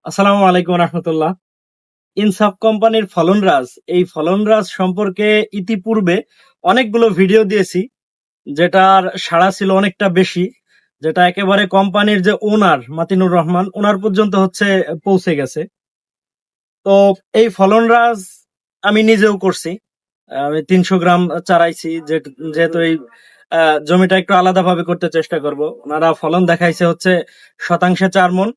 আসসালামু আলাইকুম রহমতুল্লাহ। ইনসাফ কোম্পানির ফলনরাজ, এই ফলনরাজ সম্পর্কে ইতিপূর্বে অনেকগুলো ভিডিও দিয়েছি, যেটার সাড়া ছিল অনেকটা বেশি, যেটা একেবারে কোম্পানির যে ওনার মাতিনুর রহমান ওনার পর্যন্ত পৌঁছে গেছে। তো এই ফলনরাজ আমি নিজেও করছি। আমি 300 গ্রাম চারাইছি, যেহেতু এই জমিটা একটু আলাদাভাবে করতে চেষ্টা করব। ওনারা ফলন দেখাইছে শতাংশে 4 মণ,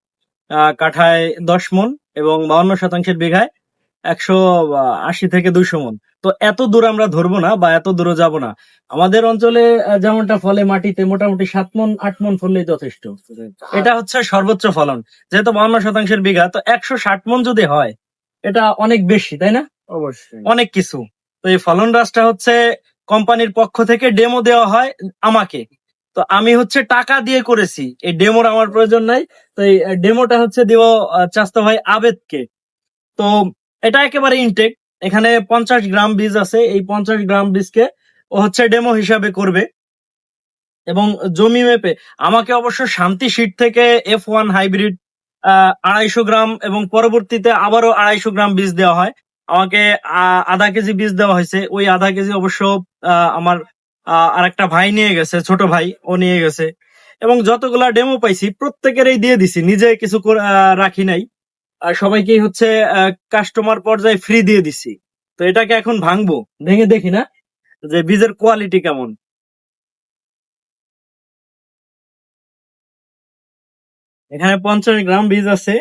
কাঠায় 10 মণ এবং 52 শতাংশের বিঘায় 180 থেকে 200 মণ। তো এত দূর আমরা ধরবো না বা এত দূরে যাব না। আমাদের অঞ্চলে যেমনটা ফলে মাটিতে মোটামুটি 7 মণ 8 মণ ফললেই যথেষ্ট। এটা হচ্ছে সর্বোচ্চ ফলন, যেহেতু 52 শতাংশের বিঘা, তো 160 মণ যদি হয় এটা অনেক বেশি, তাই না? অবশ্যই। অনেক কিছু। তো এই ফলন রাজটা কোম্পানির পক্ষ থেকে ডেমো দেওয়া হয় আমাকে। তো আমি টাকা দিয়ে করেছি, এই ডেমোর আমার প্রয়োজন নাই। তো এই ডেমোটা দিব চাস্তো ভাই আবেদকে। তো এটা একেবারে ইনটেক। এখানে 50 গ্রাম বীজ আছে, এই 50 গ্রাম বীজকে ও ডেমো হিসাবে করবে এবং জমি মেপে আমাকে অবশ্য শান্তি শীট থেকে F1 হাইব্রিড 250 গ্রাম এবং পরবর্তীতে আবারও 250 গ্রাম বীজ দেওয়া হয়। আমাকে আধা কেজি বীজ দেওয়া হয়েছে। ওই আধা কেজি অবশ্য আমার আরেকটা ভাই নিয়ে গেছে, ছোট ভাই, ও নিয়ে গেছে। এবং যতগুলা ডেমো পাইছি প্রত্যেকেরই দিয়ে দিছি, নিজে কিছু রাখি নাই। আর সবাইকেই কাস্টমার পর্যায়ে ফ্রি দিয়ে দিছি। তো এটাকে এখন ভাঙবো, ভেঙে দেখি না যে বীজের কোয়ালিটি কেমন। এখানে 50 গ্রাম বীজ আছে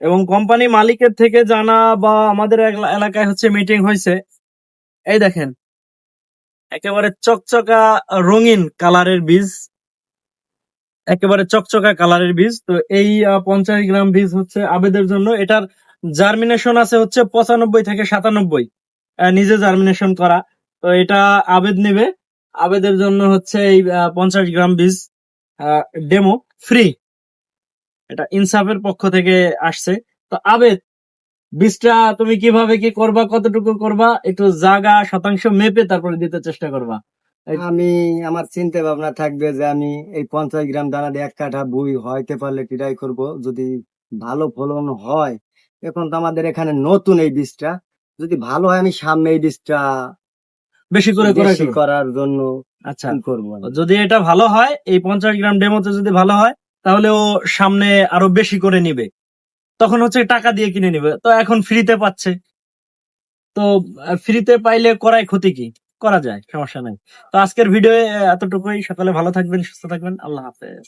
এবং কোম্পানি মালিকের থেকে জানা বা আমাদের এলাকায় মিটিং হয়েছে। এই দেখেন, একেবারে চকচকা রঙিন কালারের বীজ, একেবারে চকচকা কালারের বীজ। তো এই 50 গ্রাম বীজ আবেদের জন্য। এটার জার্মিনেশন আছে 95 থেকে 97, নিজে জার্মিনেশন করা। তো এটা আবেদ নেবে। আবেদের জন্য এই 50 গ্রাম বীজ ডেমো ফ্রি, এটা ইনসাফের পক্ষ থেকে আসছে। তো আবেদ, বীজটা তুমি কিভাবে কি করবা, কতটুকু করবা, একটু জায়গা শতাংশ মেপে তারপরে দিতে চেষ্টা করবা। আমি আমার চিন্তা ভাবনা থাকবে যে আমি এই 50 গ্রাম দানা দিয়ে 1 কাঠা বই হইতে পারলে ট্রাই করব। যদি ভালো ফলন হয়, এখন তো আমাদের এখানে নতুন এই বীজটা, যদি ভালো হয় আমি সামনে এই বীজটা বেশি করে বেশি করার জন্য আচ্ছা, কি করবো আমি। যদি এটা ভালো হয়, এই 50 গ্রাম ডেমোতে যদি ভালো হয়, তাহলে ও সামনে আরো বেশি করে নিবে। তখন টাকা দিয়ে কিনে নিবে, তো এখন ফ্রিতে পাচ্ছে। তো ফ্রিতে পাইলে করাই ক্ষতি কি? করা যায়, সমস্যা নাই। তো আজকের ভিডিও এতটুকুই। সকালে ভালো থাকবেন, সুস্থ থাকবেন। আল্লাহ হাফেজ।